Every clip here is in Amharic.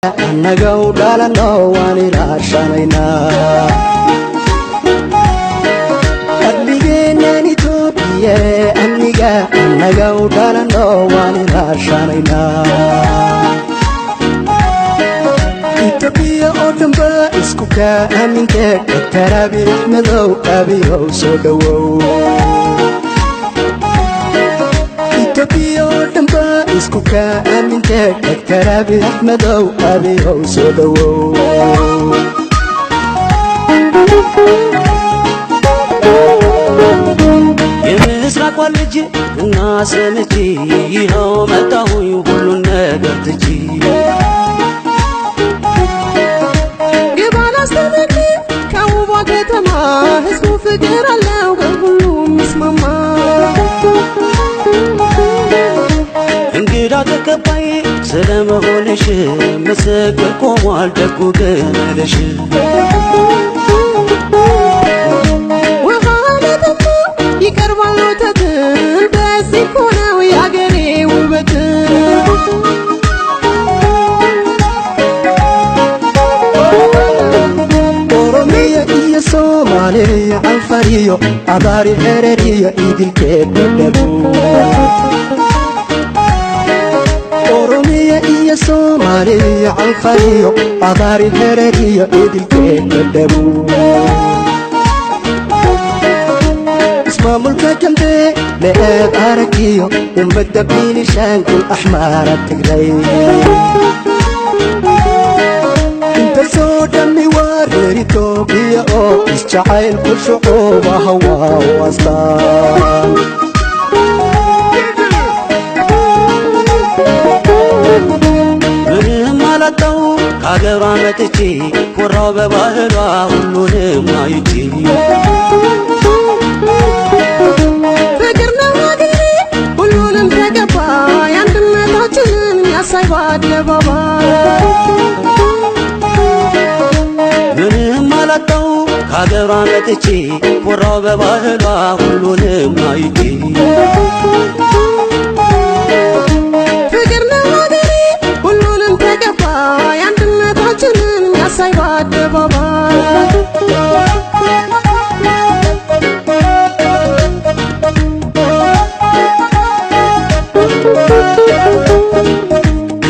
Anagau dalan no wani rashanayna Adligeenani Toobiye aniga anagau dalan no wani rashanayna Ethiopia oo dhanba isku ka aminka Tarabi madow abiyow soo dhawow Ethiopia oo dhanba isku ka aminka Tarabi madow abiyow soo dhawow የምስራቅ ልጅ እና ሰምቼ ይኸው መጣሁኝ ሁሉን ነገር ትቼ ህዝቡ ፍቅር አለው ሁሉም ይስማማ እንግዳ ተቀባይ ስለመሆንሽ ምስክር ቆሟል ደጉ ገመድሽ ውሃ ለጠጡ ይቀርባል ወተት በዚህ እኮ ነው የአገሬ ውበት Somalia Alfario Adari Heredia Idilke Debu Oromia iya Somalia Alfario Adari Heredia Idilke Debu اسمع ملكا جنبي لقيت أركيو ومبدأ بيني شانكو الأحمر التقري انت سوداني واريري توبيا او اسجعيل كل شعوبة هوا واسطان ምንም አላጣው ከአገሯ መጥቼ ኮራው በባህሏ ሁሉንም አይቼ ፍቅር ነው አገሬ ሁሉንም ተገባ የአንድነታችንን ያሳይ በአደባባይ ምንም አላጣው ከአገሯ መጥቼ ኮራው በባህሏ ሁሉንም አይቼ ፍቅር ነው አገሬ ሁሉንም ተገባ የአንድነታችንን ያሳይ በአደባባይ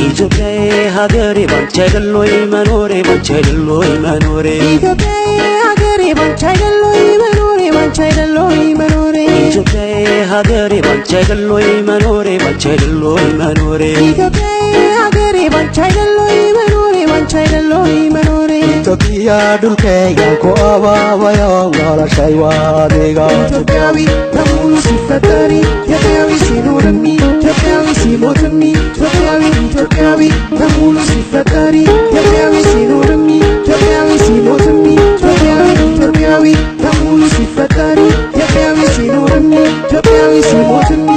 ኢትዮጵያዬ ሀገሬ ባንቺ አይደል ወይ መኖሬ ባንቺ አይደል ወይ መኖሬ ኢትዮጵያዬ ሀገሬ ባንቺ አይደል ወይ መኖሬ ባንቺ አይደል ወይ መኖሬ ኢትዮጵያዬ ሀገሬ ባንቺ አይደል ወይ መኖሬ ባንቺ አይደል ወይ መኖሬ ኢትዮጵያዬ ሀገሬ ባንቺ አይደል ወይ መኖሬ ባንቺ አይደል ወይ መኖሬ ኢትዮጵያ ዱልከ ያንኮ አባባያ ዋላሻይ ዋዴጋ ኢትዮጵያዊ በሙሉ ሲፈጠሪ ኢትዮጵያዊ ሲኖርሚ ኢትዮጵያዊ ሲሞትሚ ኢትዮጵያዊ በሙሉ ሲፈጠሪ ኢትዮጵያዊ ሲኖርሚ ኢትዮጵያዊ ሲሞትሚ ኢትዮጵያዊ በሙሉ ሲፈጠሪ ኢትዮጵያዊ ሲኖርሚ ኢትዮጵያዊ ሲሞትሚ